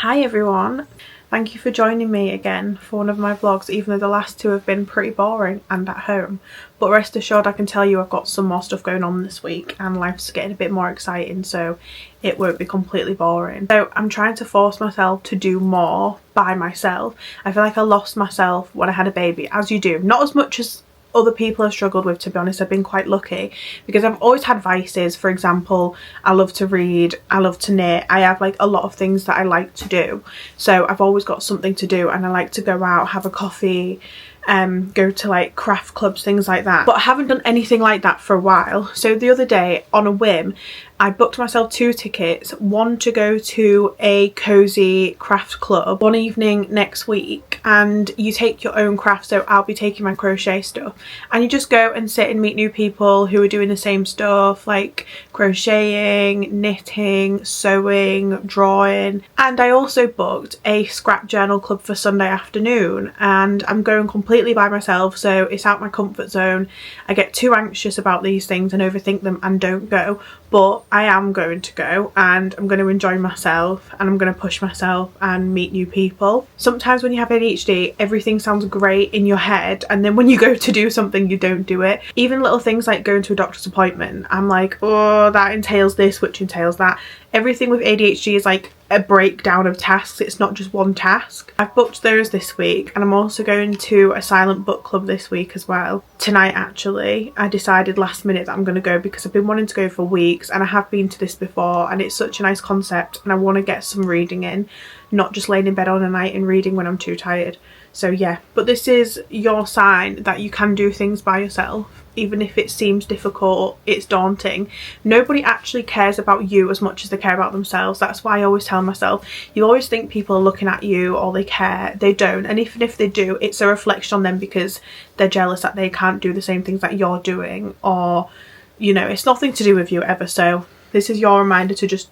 Hi everyone, thank you for joining me again for one of my vlogs, even though the last two have been pretty boring and at home. But rest assured, I can tell you I've got some more stuff going on this week and life's getting a bit more exciting, so it won't be completely boring. So I'm trying to force myself to do more by myself. I feel like I lost myself when I had a baby, as you do. Not as much as other people have struggled with, to be honest. I've been quite lucky because I've always had vices. For example, I love to read, I love to knit, I have like a lot of things that I like to do, so I've always got something to do, and I like to go out, have a coffee, go to like craft clubs, things like that. But I haven't done anything like that for a while. So the other day, on a whim, I booked myself 2 tickets, one to go to a cozy craft club one evening next week, and you take your own craft. So I'll be taking my crochet stuff, and you just go and sit and meet new people who are doing the same stuff, like crocheting, knitting, sewing, drawing. And I also booked a scrap journal club for Sunday afternoon, and I'm going completely by myself, so it's out my comfort zone. I get too anxious about these things and overthink them and don't go, but I am going to go, and I'm going to enjoy myself, and I'm going to push myself and meet new people. Sometimes when you have ADHD, everything sounds great in your head, and then when you go to do something, you don't do it. Even little things like going to a doctor's appointment, I'm like, oh, that entails this, which entails that. Everything with ADHD is like a breakdown of tasks. It's not just one task. I've booked those this week, and I'm also going to a silent book club this week as well. Tonight, actually, I decided last minute that I'm going to go because I've been wanting to go for weeks, and I have been to this before, and it's such a nice concept, and I want to get some reading in, not just laying in bed on a night and reading when I'm too tired. So yeah, but this is your sign that you can do things by yourself. Even if it seems difficult, it's daunting. Nobody actually cares about you as much as they care about themselves. That's why I always tell myself, you always think people are looking at you or they care. They don't. And even if they do, it's a reflection on them because they're jealous that they can't do the same things that you're doing, or, you know, it's nothing to do with you ever. So this is your reminder to just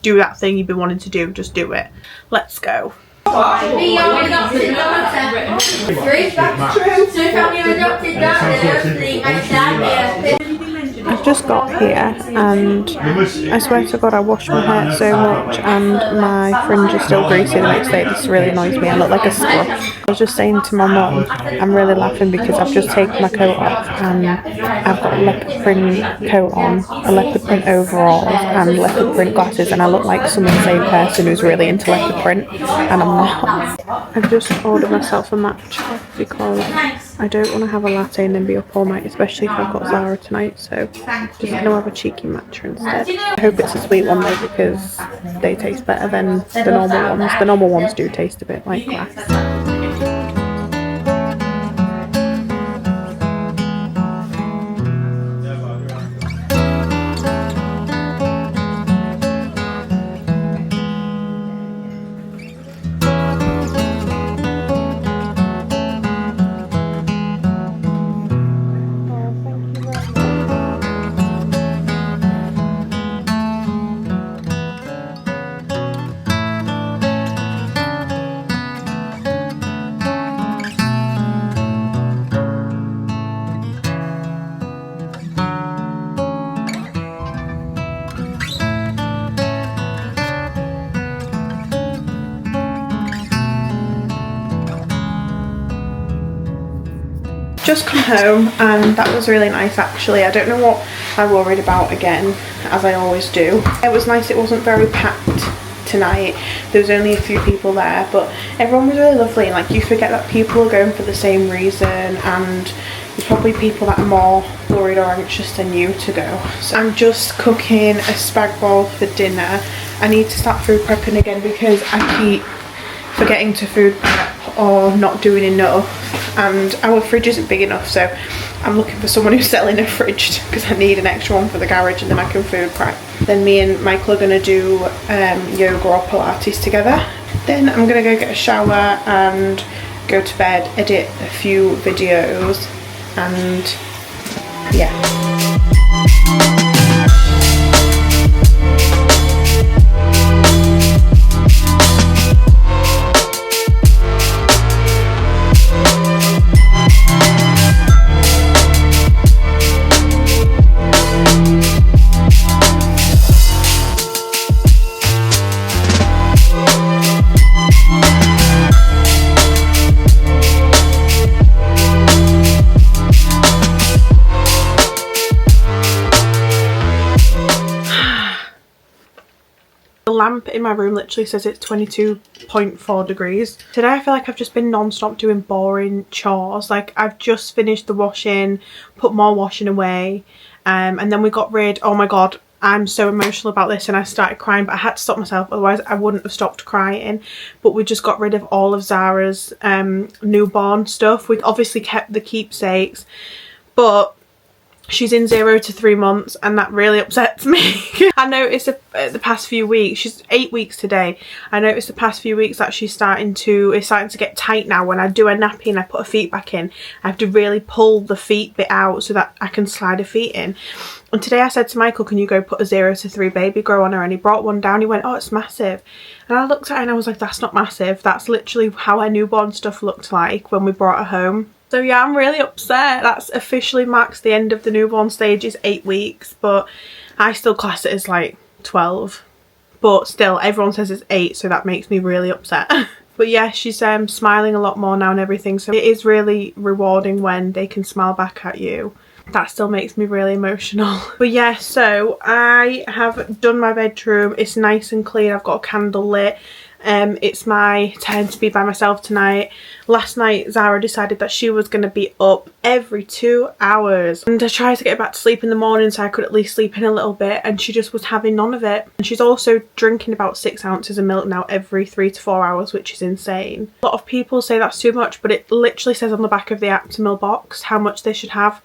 do that thing you've been wanting to do. Just do it. Let's go. I've just got here, and I swear to God I washed my hair so much and my fringe is still greasy the next day. This really annoys me. I look like a scruff. I was just saying to my mum, I'm really laughing because I've just taken my coat off and I've got a leopard print coat on, a leopard print overalls and leopard print glasses, and I look like some insane person who's really into leopard print, and I'm not. I've just ordered myself a matcha because I don't want to have a latte and then be up all night, especially if I've got Zara tonight, so just going to have a cheeky matcha instead. I hope it's a sweet one though, because they taste better than the normal ones. The normal ones do taste a bit like glass. Just come home, and that was really nice actually. I don't know what I worried about again, as I always do. It was nice it wasn't very packed tonight. There was only a few people there, but everyone was really lovely, and like, you forget that people are going for the same reason, and there's probably people that are more worried or anxious than you to go. So I'm just cooking a spag bol for dinner. I need to start food prepping again because I keep forgetting to food prep or not doing enough, and our fridge isn't big enough, so I'm looking for someone who's selling a fridge because I need an extra one for the garage, and then I can food prep. Then me and Michael are going to do yoga or Pilates together. Then I'm going to go get a shower and go to bed, edit a few videos, and yeah. lamp in my room literally says it's 22.4 degrees. Today I feel like I've just been non-stop doing boring chores. Like I've just finished the washing, put more washing away, and then we got rid, oh my god, I'm so emotional about this and I started crying, but I had to stop myself, otherwise I wouldn't have stopped crying. But we just got rid of all of Zara's newborn stuff. We obviously kept the keepsakes, but she's in 0 to 3 months and that really upsets me. I noticed the past few weeks, she's 8 weeks today, I noticed the past few weeks that she's starting to get tight now. When I do a nappy and I put her feet back in, I have to really pull the feet bit out so that I can slide her feet in. And today I said to Michael, can you go put a 0 to 3 baby grow on her? And he brought one down. He went, oh, it's massive. And I looked at it and I was like, that's not massive. That's literally how her newborn stuff looked like when we brought her home. So yeah, I'm really upset. That's officially marks the end of the newborn stage. Is 8 weeks, but I still class it as like 12. But still, everyone says it's 8, so that makes me really upset. But yeah, she's smiling a lot more now and everything. So it is really rewarding when they can smile back at you. That still makes me really emotional. But yeah, so I have done my bedroom. It's nice and clean. I've got a candle lit. It's my turn to be by myself tonight. Last night Zara decided that she was going to be up every 2 hours, and I tried to get back to sleep in the morning so I could at least sleep in a little bit, and she just was having none of it. And she's also drinking about 6 ounces of milk now every 3 to 4 hours, which is insane. A lot of people say that's too much, but it literally says on the back of the Aptamil box how much they should have.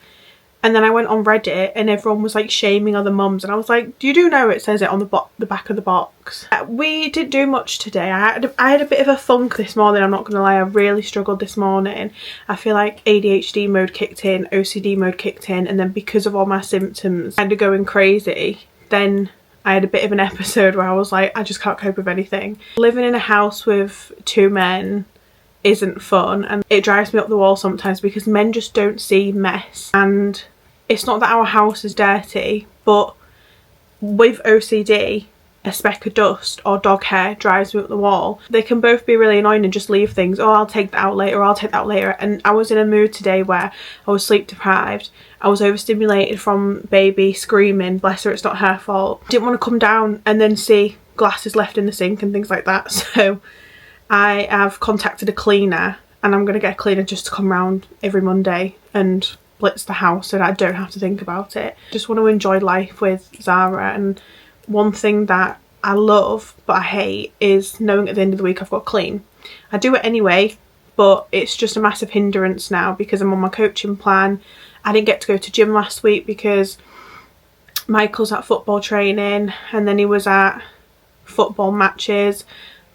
And then I went on Reddit and everyone was like shaming other mums, and I was like, you do know it says it on the back of the box. We didn't do much today. I had a bit of a funk this morning, I'm not gonna lie. I really struggled this morning. I feel like ADHD mode kicked in, OCD mode kicked in, and then because of all my symptoms kind of going crazy, then I had a bit of an episode where I was like, I just can't cope with anything. Living in a house with 2 men isn't fun, and it drives me up the wall sometimes because men just don't see mess. And it's not that our house is dirty, but with OCD, a speck of dust or dog hair drives me up the wall. They can both be really annoying and just leave things. Oh, I'll take that out later, I'll take that out later. And I was in a mood today where I was sleep deprived, I was overstimulated from baby screaming, bless her, it's not her fault. Didn't want to come down and then see glasses left in the sink and things like that. So I have contacted a cleaner, and I'm going to get a cleaner just to come round every Monday and blitz the house so that I don't have to think about it. Just want to enjoy life with Zara. And one thing that I love but I hate is knowing at the end of the week I've got to clean. I do it anyway, but it's just a massive hindrance now because I'm on my coaching plan. I didn't get to go to gym last week because Michael's at football training, and then he was at football matches,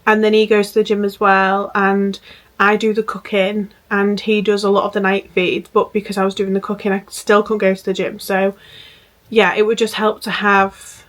and then he goes to the gym as well, and I do the cooking and he does a lot of the night feeds. But because I was doing the cooking, I still couldn't go to the gym. So yeah, it would just help to have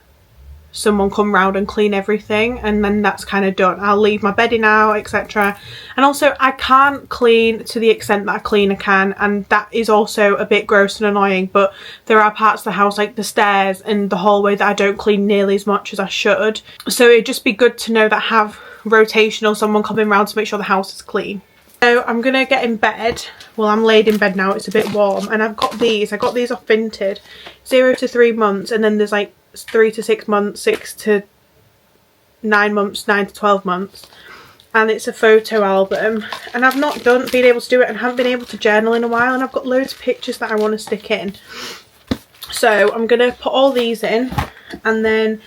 someone come round and clean everything, and then that's kind of done. I'll leave my bedding out, etc. And also I can't clean to the extent that a cleaner can, and that is also a bit gross and annoying. But there are parts of the house like the stairs and the hallway that I don't clean nearly as much as I should. So it'd just be good to know that I have rotational someone coming round to make sure the house is clean. So I'm gonna get in bed. Well, I'm laid in bed now, it's a bit warm, and I've got these. I got these off Vinted. 0 to 3 months, and then there's like 3 to 6 months, 6 to 9 months, 9 to 12 months. And it's a photo album, and I've not been able to do it and haven't been able to journal in a while, and I've got loads of pictures that I want to stick in. So I'm gonna put all these in and then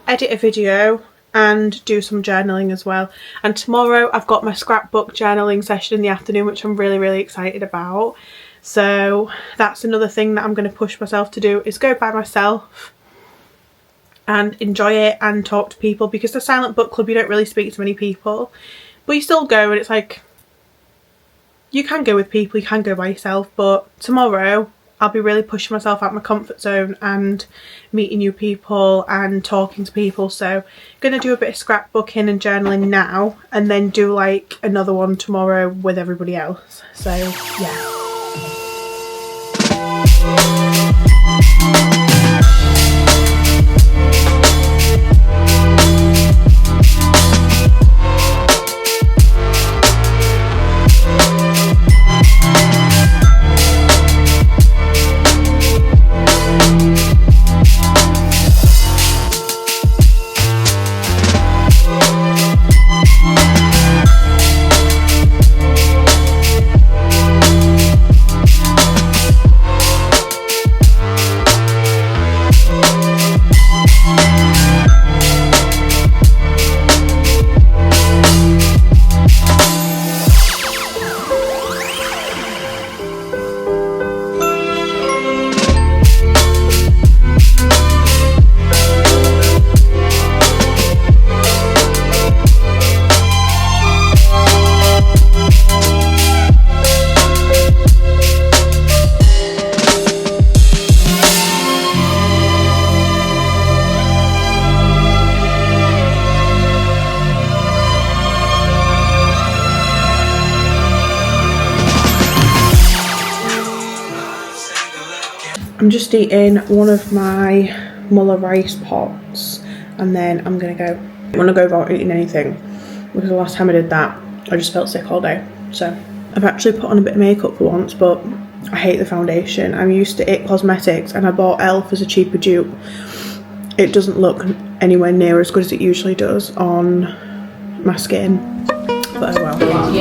edit a video and do some journaling as well. And tomorrow I've got my scrapbook journaling session in the afternoon, which I'm really excited about. So that's another thing that I'm going to push myself to do, is go by myself and enjoy it and talk to people, because the silent book club, you don't really speak to many people, but you still go, and it's like you can go with people, you can go by yourself. But tomorrow I'll be really pushing myself out of my comfort zone and meeting new people and talking to people. So I'm going to do a bit of scrapbooking and journaling now, and then do like another one tomorrow with everybody else. So yeah. I'm just eating one of my Muller rice pots and then I'm gonna go. I want to go without eating anything because the last time I did that I just felt sick all day. So I've actually put on a bit of makeup for once, but I hate the foundation. I'm used to It Cosmetics and I bought ELF as a cheaper dupe. It doesn't look anywhere near as good as it usually does on my skin, but oh well.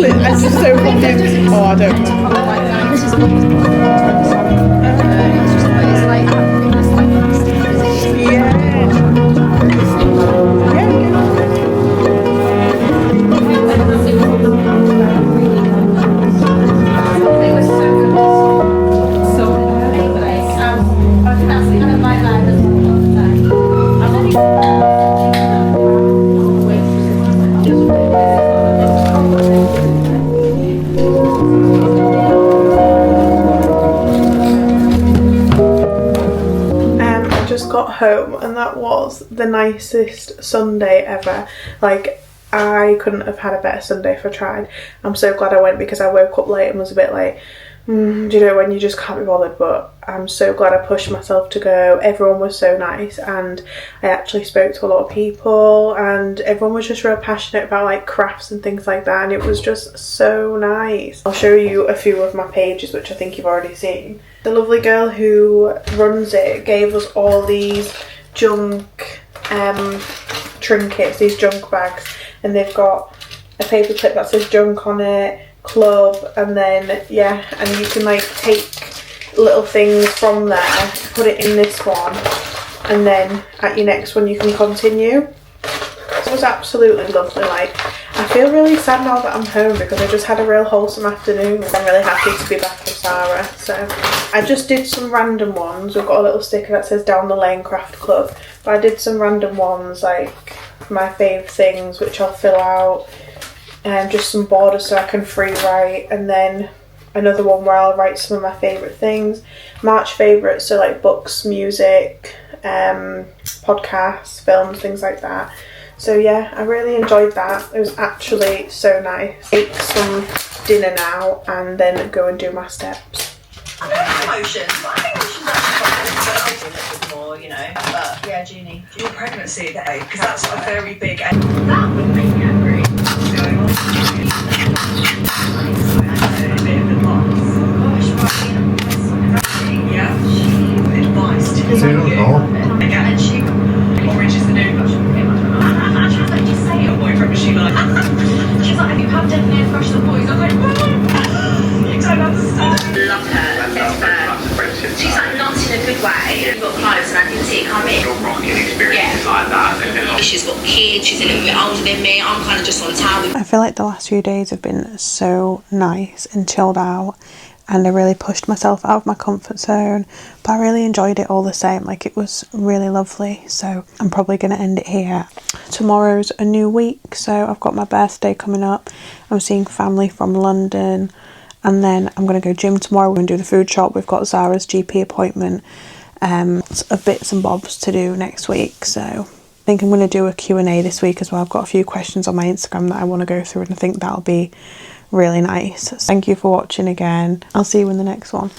It's just so confusing. Oh, I don't know. Got home and that was the nicest Sunday ever. Like, I couldn't have had a better Sunday if I tried. I'm so glad I went because I woke up late and was a bit like, do you know when you just can't be bothered, but I'm so glad I pushed myself to go. Everyone was so nice and I actually spoke to a lot of people and everyone was just real passionate about like crafts and things like that, and it was just so nice. I'll show you a few of my pages which I think you've already seen. The lovely girl who runs it gave us all these junk trinkets, these junk bags, and they've got a paper clip that says junk on it, club, and then yeah, and you can like take little things from there, put it in this one, and then at your next one you can continue. It was absolutely lovely. Like, I feel really sad now that I'm home because I just had a real wholesome afternoon. I'm really happy to be back with Sarah. So I just did some random ones. We've got a little sticker that says Down the Lane Craft Club, but I did some random ones like my fave things which I'll fill out, and just some borders so I can free write, and then another one where I'll write some of my favourite things, March favourites, so like books, music, podcasts, films, things like that. So yeah, I really enjoyed that. It was actually so nice. Make some dinner now and then go and do my steps. I know emotions, but I think emotions actually quite good, but I'll do a little bit more, you know. But yeah, Junie. Your pregnancy, though, because that's a very big... That would make me angry. Going on. A bit of advice. Yeah. Advice to you. Again, and she... Orange is the new fashion. She was like, just say your boyfriend, was she like... She's like, have you had a near crush on boys? I was like, you don't understand. Love her. She's like not in a good way. You've got clothes and I can see it come in. Rocking experiences like that. She's got kids, she's a little bit older than me. I'm kind of just on town. I feel like the last few days have been so nice and chilled out, and I really pushed myself out of my comfort zone, but I really enjoyed it all the same. Like, it was really lovely. So I'm probably going to end it here. Tomorrow's a new week, so I've got my birthday coming up. I'm seeing family from London, and then I'm going to go gym tomorrow. We're going to do the food shop. We've got Zara's GP appointment, of bits and bobs to do next week. So I think I'm going to do a Q&A this week as well. I've got a few questions on my Instagram that I want to go through, and I think that'll be really nice. So thank you for watching again. I'll see you in the next one.